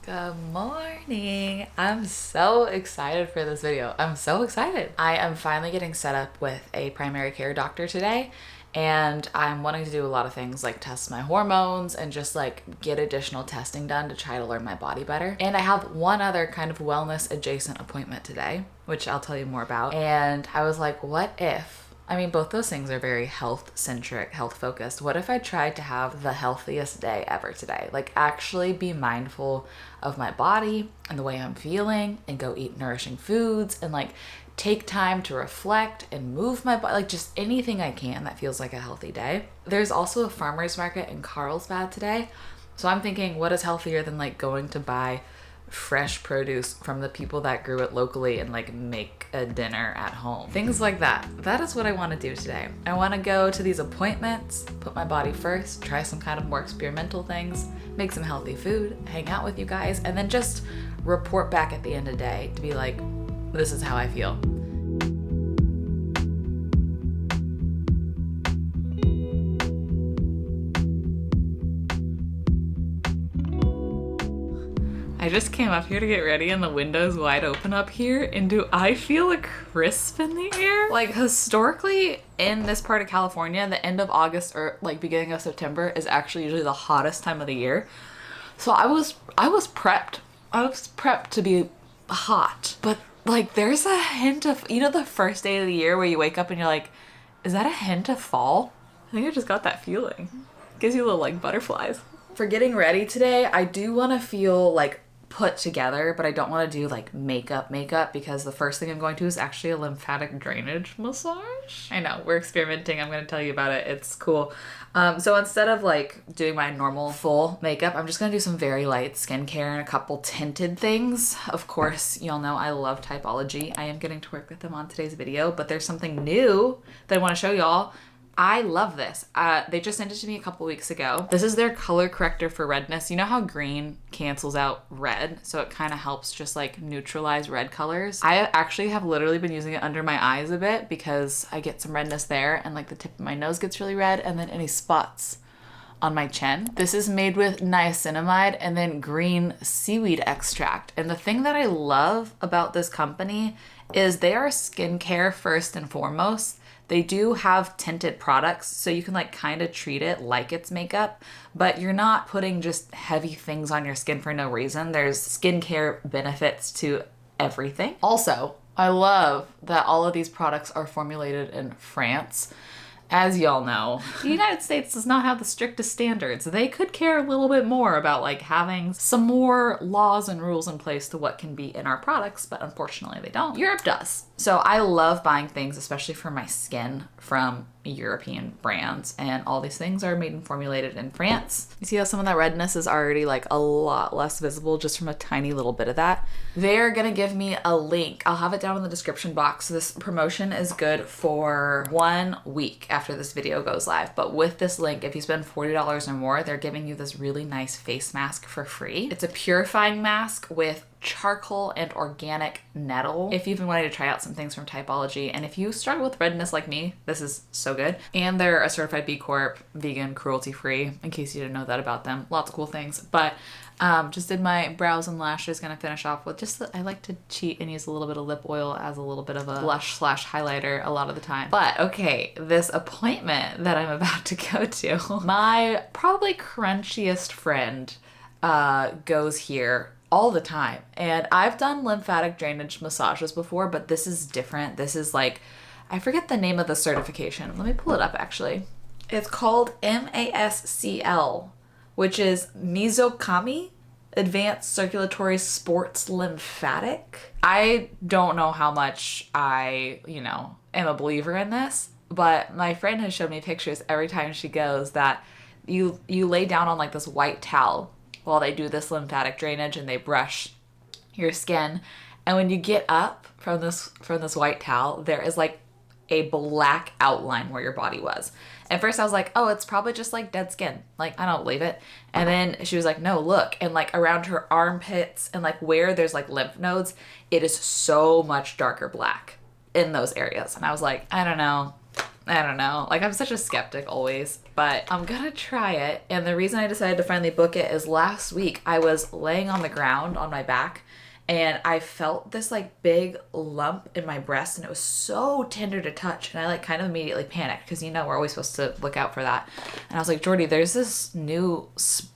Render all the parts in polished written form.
Good morning. I'm so excited for this video. I'm so excited. I am finally getting set up with a primary care doctor today, and I'm wanting to do a lot of things like test my hormones and just like get additional testing done to try to learn my body better. And I have one other kind of wellness adjacent appointment today, which I'll tell you more about. And I was like, what if, I mean, both those things are very health-centric, health-focused. What if I tried to have the healthiest day ever today? Like actually be mindful of my body and the way I'm feeling and go eat nourishing foods and like take time to reflect and move my body, like just anything I can that feels like a healthy day. There's also a farmer's market in Carlsbad today. So I'm thinking, what is healthier than like going to buy fresh produce from the people that grew it locally and like make a dinner at home? Things like that. That is what I want to do today. I want to go to these appointments, put my body first, try some kind of more experimental things, make some healthy food, hang out with you guys, and then just report back at the end of the day to be like, this is how I feel. I just came up here to get ready and the window's wide open up here, and do I feel a crisp in the air? Like historically in this part of California, the end of August or like beginning of September is actually usually the hottest time of the year. So I was prepped. I was prepped to be hot. But like there's a hint of, you know, the first day of the year where you wake up and you're like, is that a hint of fall? I think I just got that feeling. Gives you little like butterflies. For getting ready today, I do want to feel like put together, but I don't want to do like makeup because the first thing I'm going to is actually a lymphatic drainage massage. I know, we're experimenting. I'm going to tell you about it. It's cool. So instead of like doing my normal full makeup, I'm just going to do some very light skincare and a couple tinted things. Of course, y'all know I love Typology. I am getting to work with them on today's video, but there's something new that I want to show y'all. I love this. They just sent it to me a couple weeks ago. This is their color corrector for redness. You know how green cancels out red? So it kind of helps just like neutralize red colors. I actually have literally been using it under my eyes a bit because I get some redness there and like the tip of my nose gets really red and then any spots on my chin. This is made with niacinamide and then green seaweed extract. And the thing that I love about this company is they are skincare first and foremost. They do have tinted products, so you can like kind of treat it like it's makeup, but you're not putting just heavy things on your skin for no reason. There's skincare benefits to everything. Also, I love that all of these products are formulated in France. As y'all know, the United States does not have the strictest standards. They could care a little bit more about like having some more laws and rules in place to what can be in our products, but unfortunately they don't. Europe does. So I love buying things, especially for my skin, from European brands, and all these things are made and formulated in France. You see how some of that redness is already like a lot less visible just from a tiny little bit of that? They're gonna give me a link. I'll have it down in the description box. This promotion is good for 1 week after this video goes live, but with this link, if you spend $40 or more, they're giving you this really nice face mask for free. It's a purifying mask with charcoal and organic nettle. If you've been wanting to try out some things from Typology, and if you struggle with redness like me, this is so good. And they're a certified B Corp, vegan, cruelty-free, in case you didn't know that about them. Lots of cool things. But just did my brows and lashes. Gonna finish off with just I like to cheat and use a little bit of lip oil as a little bit of a blush / highlighter a lot of the time. But okay, this appointment that I'm about to go to, my probably crunchiest friend goes here all the time. And I've done lymphatic drainage massages before, but this is different. This is like, I forget the name of the certification. Let me pull it up actually. It's called MASCL, which is Mizokami Advanced Circulatory Sports Lymphatic. I don't know how much I, am a believer in this, but my friend has showed me pictures every time she goes that you lay down on like this white towel while they do this lymphatic drainage and they brush your skin. And when you get up from this white towel, there is like a black outline where your body was. At first I was like, oh, it's probably just like dead skin. Like, I don't believe it. And then she was like, no, look. And like around her armpits and like where there's like lymph nodes, it is so much darker black in those areas. And I was like, I don't know. Like, I'm such a skeptic always. but I'm gonna try it. And the reason I decided to finally book it is last week I was laying on the ground on my back and I felt this like big lump in my breast and it was so tender to touch, and I like kind of immediately panicked because, you know, we're always supposed to look out for that. And I was like, Jordy, there's this new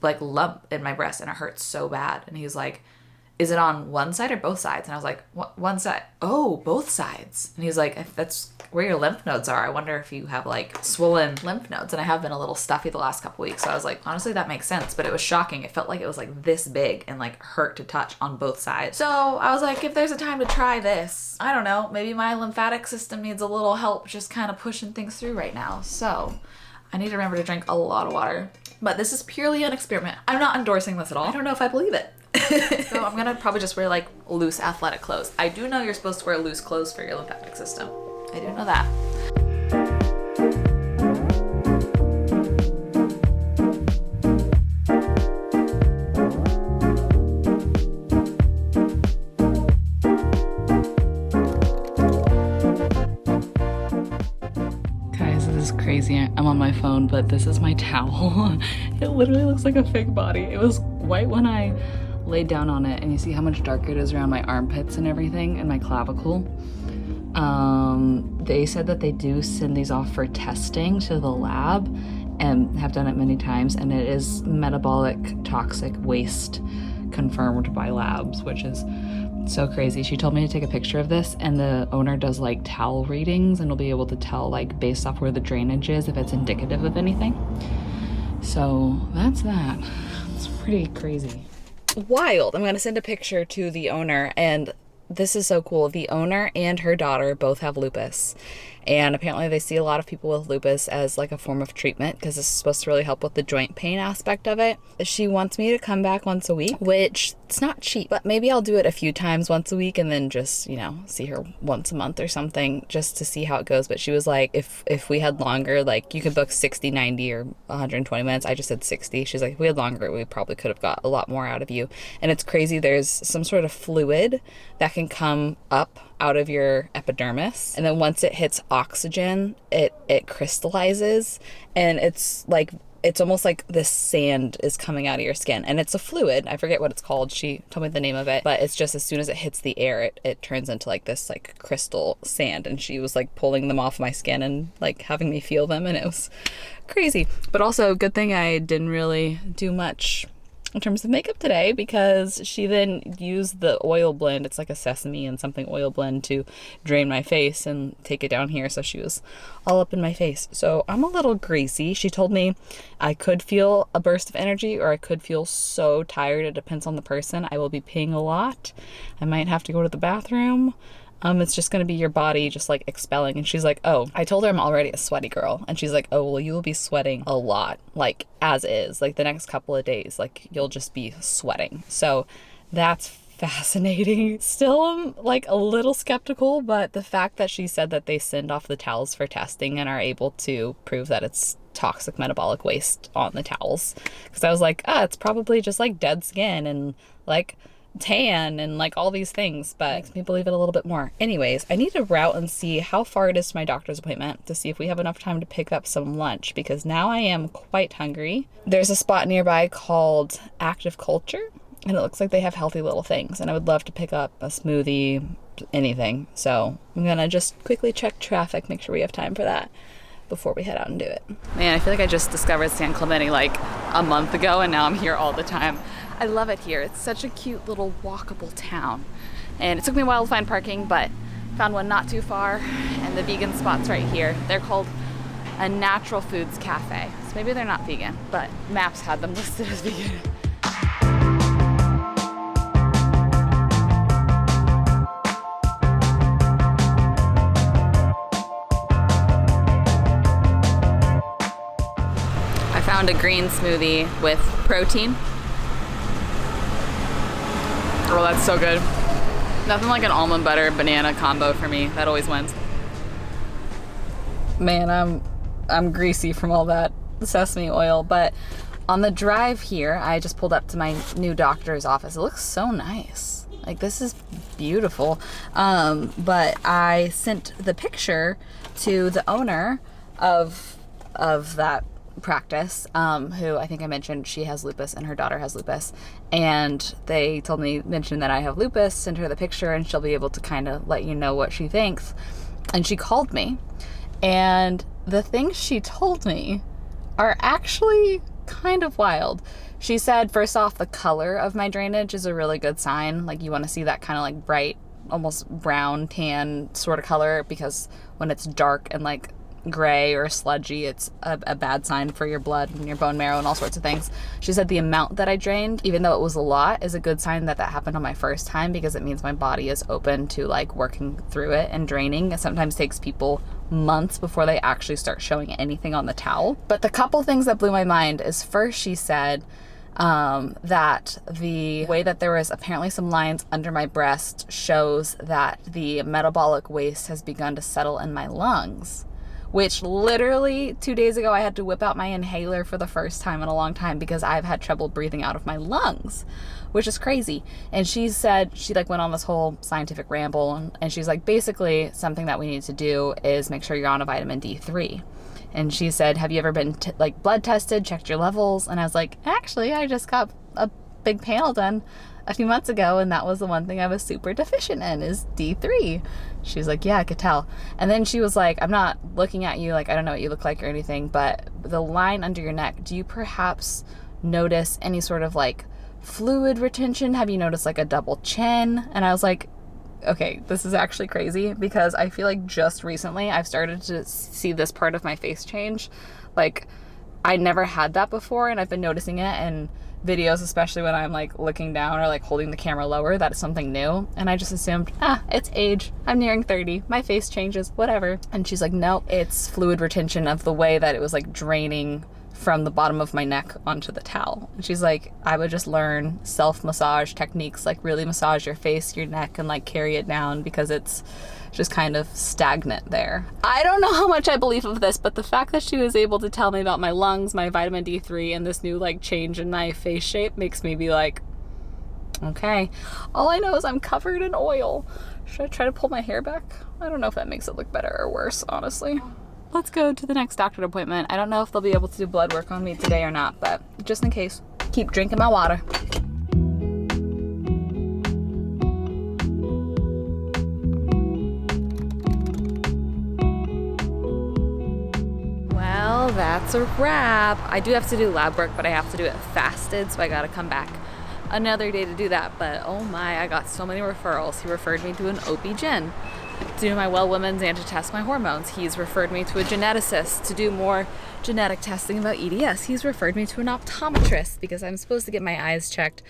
like lump in my breast and it hurts so bad. And he's like, is it on one side or both sides? And I was like, one side. Oh, both sides. And he's like, that's where your lymph nodes are. I wonder if you have like swollen lymph nodes. And I have been a little stuffy the last couple weeks. So I was like, honestly, that makes sense. But it was shocking. It felt like it was like this big and like hurt to touch on both sides. So I was like, if there's a time to try this, I don't know, maybe my lymphatic system needs a little help just kind of pushing things through right now. So I need to remember to drink a lot of water. But this is purely an experiment. I'm not endorsing this at all. I don't know if I believe it. So I'm gonna probably just wear like loose athletic clothes. I do know you're supposed to wear loose clothes for your lymphatic system. I do know that. Guys, this is crazy. I'm on my phone, but this is my towel. It literally looks like a fake body. It was white when I laid down on it, and you see how much darker it is around my armpits and everything and my clavicle. They said that they do send these off for testing to the lab and have done it many times, and it is metabolic toxic waste confirmed by labs, which is so crazy. She told me to take a picture of this, and the owner does like towel readings and will be able to tell like based off where the drainage is if it's indicative of anything. So that's that. It's pretty crazy. Wild. I'm gonna send a picture to the owner, and this is so cool. The owner and her daughter both have lupus, and apparently they see a lot of people with lupus as like a form of treatment because this is supposed to really help with the joint pain aspect of it. She wants me to come back once a week, which it's not cheap, but maybe I'll do it a few times once a week and then just, you know, see her once a month or something just to see how it goes. But she was like, if we had longer, like you could book 60, 90 or 120 minutes. I just said 60. She's like, if we had longer, we probably could have got a lot more out of you. And it's crazy. There's some sort of fluid that can come up out of your epidermis, and then once it hits oxygen, it crystallizes, and it's almost like this sand is coming out of your skin, and it's a fluid. I forget what it's called. She told me the name of it, but it's just as soon as it hits the air, it turns into like this like crystal sand, and she was like pulling them off my skin and like having me feel them, and it was crazy. But also good thing I didn't really do much in terms of makeup today, because she then used the oil blend. It's like a sesame and something oil blend to drain my face and take it down here. So she was all up in my face. So I'm a little greasy. She told me I could feel a burst of energy or I could feel so tired. It depends on the person. I will be peeing a lot. I might have to go to the bathroom. It's just going to be your body just like expelling. And she's like, oh, I told her I'm already a sweaty girl. And she's like, oh, well, you will be sweating a lot, like as is, like the next couple of days, like you'll just be sweating. So that's fascinating. Still, I'm like a little skeptical, but the fact that she said that they send off the towels for testing and are able to prove that it's toxic metabolic waste on the towels. Because I was like, it's probably just like dead skin and like tan and like all these things, but it makes me believe it a little bit more. Anyways, I need to route and see how far it is to my doctor's appointment to see if we have enough time to pick up some lunch, because now I am quite hungry. There's a spot nearby called Active Culture, and it looks like they have healthy little things, and I would love to pick up a smoothie, anything. So I'm gonna just quickly check traffic, make sure we have time for that before we head out and do it. Man, I feel like I just discovered San Clemente like a month ago, and now I'm here all the time. I love it here. It's such a cute little walkable town. And it took me a while to find parking, but found one not too far, and the vegan spot's right here. They're called a natural foods cafe. So maybe they're not vegan, but Maps had them listed as vegan. I found a green smoothie with protein. Oh, that's so good. Nothing like an almond butter banana combo for me. That always wins. Man, I'm greasy from all that sesame oil, but on the drive here, I just pulled up to my new doctor's office. It looks so nice. Like, this is beautiful. But I sent the picture to the owner of that practice, who I think I mentioned she has lupus and her daughter has lupus, and they mentioned that I have lupus, send her the picture and she'll be able to kind of let you know what she thinks. And she called me, and the things she told me are actually kind of wild. She said, first off, the color of my drainage is a really good sign. Like, you want to see that kind of like bright, almost brown tan sort of color, because when it's dark and like gray or sludgy, it's a bad sign for your blood and your bone marrow and all sorts of things. She said the amount that I drained, even though it was a lot, is a good sign that happened on my first time, because it means my body is open to like working through it and draining. It sometimes takes people months before they actually start showing anything on the towel. But the couple things that blew my mind is, first she said that the way that there was apparently some lines under my breast shows that the metabolic waste has begun to settle in my lungs. Which literally 2 days ago I had to whip out my inhaler for the first time in a long time because I've had trouble breathing out of my lungs, which is crazy. And she said, she like went on this whole scientific ramble, and she's like, basically something that we need to do is make sure you're on a vitamin D3. And she said, have you ever been like blood tested, checked your levels? And I was like, actually, I just got a big panel done a few months ago, and that was the one thing I was super deficient in, is D3. She's like, yeah, I could tell. And then she was like, I'm not looking at you, like I don't know what you look like or anything, but the line under your neck, do you perhaps notice any sort of like fluid retention? Have you noticed like a double chin? And I was like, okay, this is actually crazy, because I feel like just recently I've started to see this part of my face change. Like, I never had that before, and I've been noticing it in videos, especially when I'm like looking down or like holding the camera lower. That is something new, and I just assumed, it's age, I'm nearing 30, my face changes, whatever. And she's like, no, it's fluid retention of the way that it was like draining from the bottom of my neck onto the towel. And she's like, I would just learn self-massage techniques, like really massage your face, your neck, and like carry it down, because it's just kind of stagnant there. I don't know how much I believe of this, but the fact that she was able to tell me about my lungs, my vitamin D3, and this new like change in my face shape makes me be like, okay. All I know is I'm covered in oil. Should I try to pull my hair back? I don't know if that makes it look better or worse, honestly. Let's go to the next doctor's appointment. I don't know if they'll be able to do blood work on me today or not, but just in case, keep drinking my water. Well, that's a wrap. I do have to do lab work, but I have to do it fasted, so I gotta come back another day to do that. But oh my, I got so many referrals. He referred me to an OB-GYN to do my well women's and to test my hormones. He's referred me to a geneticist to do more genetic testing about EDS. He's referred me to an optometrist because I'm supposed to get my eyes checked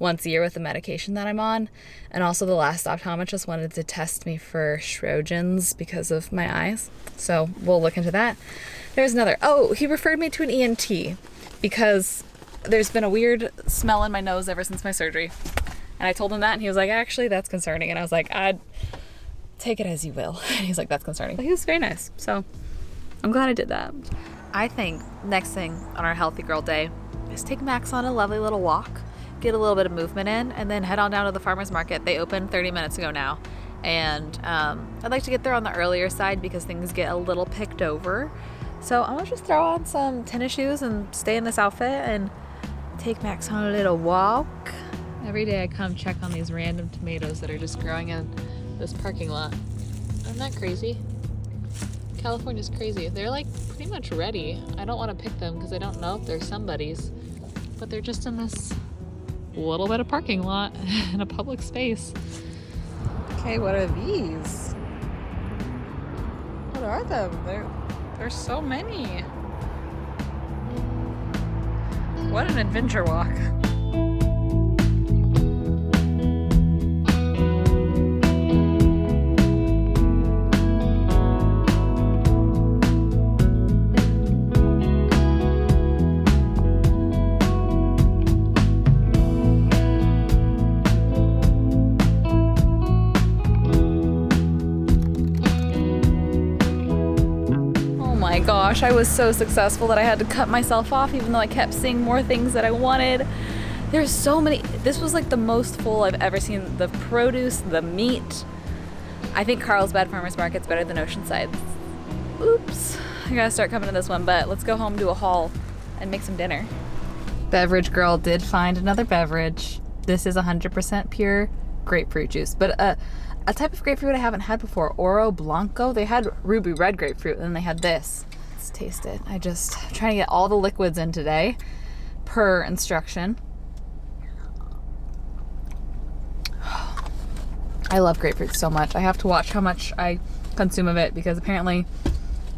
once a year with the medication that I'm on. And also the last optometrist wanted to test me for Sjogren's because of my eyes. So we'll look into that. There's another, he referred me to an ENT because there's been a weird smell in my nose ever since my surgery. And I told him that, and he was like, actually, that's concerning. And I was like, I'd take it as you will. And he's like, that's concerning. But he was very nice. So I'm glad I did that. I think next thing on our Healthy Girl Day is take Max on a lovely little walk, get a little bit of movement in, and then head on down to the farmer's market. They opened 30 minutes ago now. And I'd like to get there on the earlier side because things get a little picked over. So I'm gonna just throw on some tennis shoes and stay in this outfit and take Max on a little walk. Every day I come check on these random tomatoes that are just growing in this parking lot. Isn't that crazy? California's crazy. They're like pretty much ready. I don't want to pick them because I don't know if they're somebody's, but they're just in this little bit of parking lot in a public space. Okay, what are these? What are them? There's so many. What an adventure walk. Gosh, I was so successful that I had to cut myself off even though I kept seeing more things that I wanted. There's so many. This was like the most full I've ever seen. The produce, the meat. I think Carlsbad Farmers Market's better than Oceanside. Oops. I gotta start coming to this one, but let's go home, do a haul, and make some dinner. Beverage girl did find another beverage. This is 100% pure grapefruit juice, but a type of grapefruit I haven't had before, Oro Blanco. They had ruby red grapefruit, and then they had this. Let's taste it. I'm trying to get all the liquids in today, per instruction. I love grapefruit so much. I have to watch how much I consume of it, because apparently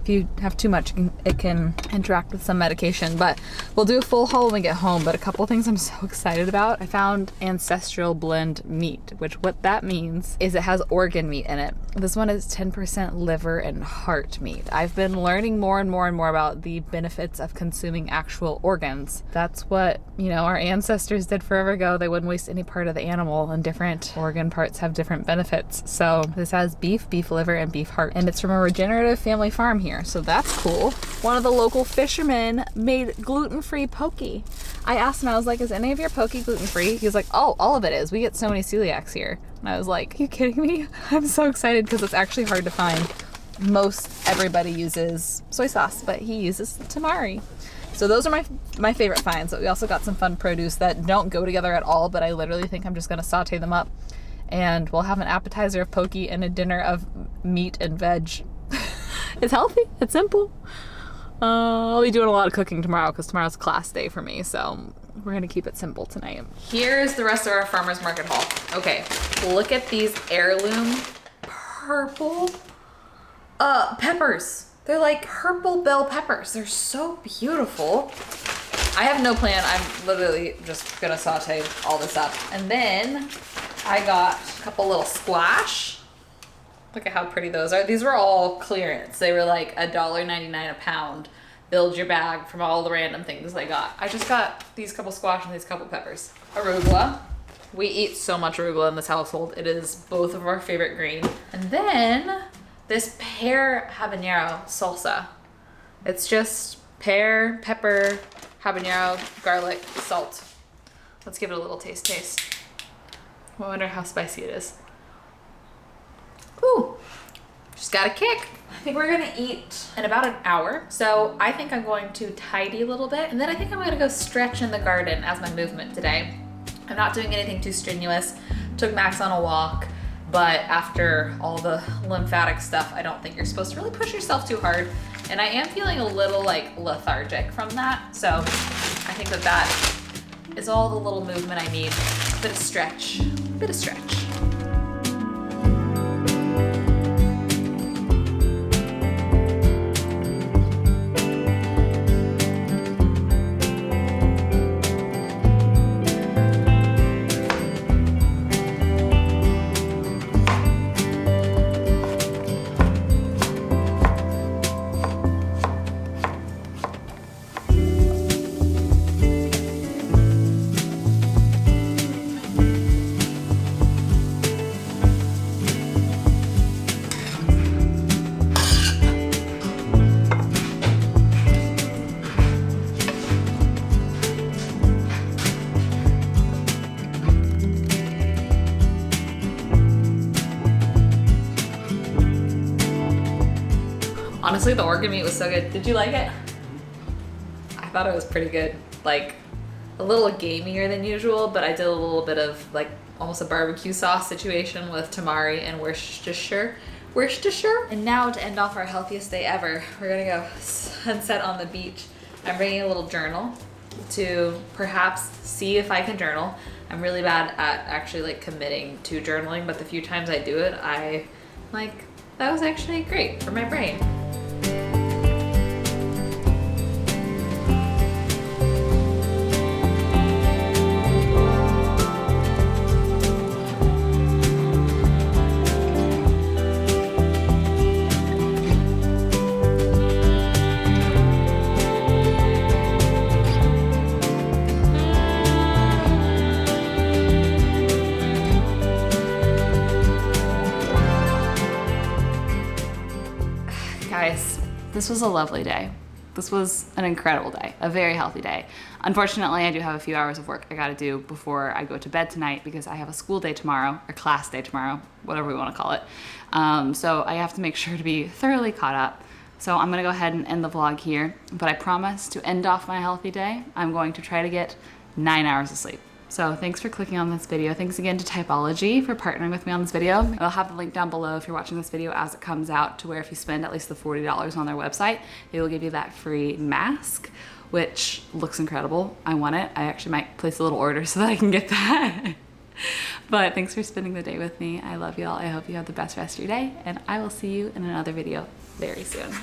if you have too much, it can interact with some medication. But we'll do a full haul when we get home. But a couple things I'm so excited about. I found ancestral blend meat, which what that means is it has organ meat in it. This one is 10% liver and heart meat. I've been learning more and more and more about the benefits of consuming actual organs. That's what, our ancestors did forever ago. They wouldn't waste any part of the animal, and different organ parts have different benefits. So this has beef liver, and beef heart. And it's from a regenerative family farm here. So that's cool. One of the local fishermen made gluten-free poke. I asked him, I was like, is any of your poke gluten-free? He was like, oh, all of it is. We get so many celiacs here. And I was like, are you kidding me? I'm so excited, because it's actually hard to find. Most everybody uses soy sauce, but he uses tamari. So those are my favorite finds. But we also got some fun produce that don't go together at all, but I literally think I'm just going to saute them up. And we'll have an appetizer of poke and a dinner of meat and veg. It's healthy. It's simple. I'll be doing a lot of cooking tomorrow, because tomorrow's class day for me. So we're going to keep it simple tonight. Here's the rest of our farmer's market haul. Okay, look at these heirloom purple peppers. They're like purple bell peppers. They're so beautiful. I have no plan. I'm literally just going to saute all this up. And then I got a couple little squash. Look at how pretty those are. These were all clearance. They were like $1.99 a pound. Build your bag from all the random things I got. I just got these couple squash and these couple peppers. Arugula. We eat so much arugula in this household. It is both of our favorite green. And then this pear habanero salsa. It's just pear, pepper, habanero, garlic, salt. Let's give it a little taste. I wonder how spicy it is. Ooh, just got a kick. I think we're gonna eat in about an hour. So I think I'm going to tidy a little bit, and then I think I'm gonna go stretch in the garden as my movement today. I'm not doing anything too strenuous. Took Max on a walk, but after all the lymphatic stuff, I don't think you're supposed to really push yourself too hard. And I am feeling a little like lethargic from that. So I think that is all the little movement I need. Bit of stretch. Honestly, the organ meat was so good. Did you like it? I thought it was pretty good. Like, a little gamier than usual, but I did a little bit of like almost a barbecue sauce situation with tamari and Worcestershire. And now to end off our healthiest day ever, we're gonna go sunset on the beach. I'm bringing a little journal to perhaps see if I can journal. I'm really bad at actually like committing to journaling, but the few times I do it, I like, that was actually great for my brain. This was a lovely day. This was an incredible day, a very healthy day. Unfortunately, I do have a few hours of work I gotta do before I go to bed tonight because I have a school day tomorrow, or class day tomorrow, whatever we wanna call it. So I have to make sure to be thoroughly caught up. So I'm gonna go ahead and end the vlog here, but I promise to end off my healthy day, I'm going to try to get 9 hours of sleep. So thanks for clicking on this video. Thanks again to Typology for partnering with me on this video. I'll have the link down below if you're watching this video as it comes out, to where if you spend at least the $40 on their website, they will give you that free mask, which looks incredible. I want it. I actually might place a little order so that I can get that. But thanks for spending the day with me. I love y'all. I hope you have the best rest of your day, and I will see you in another video very soon.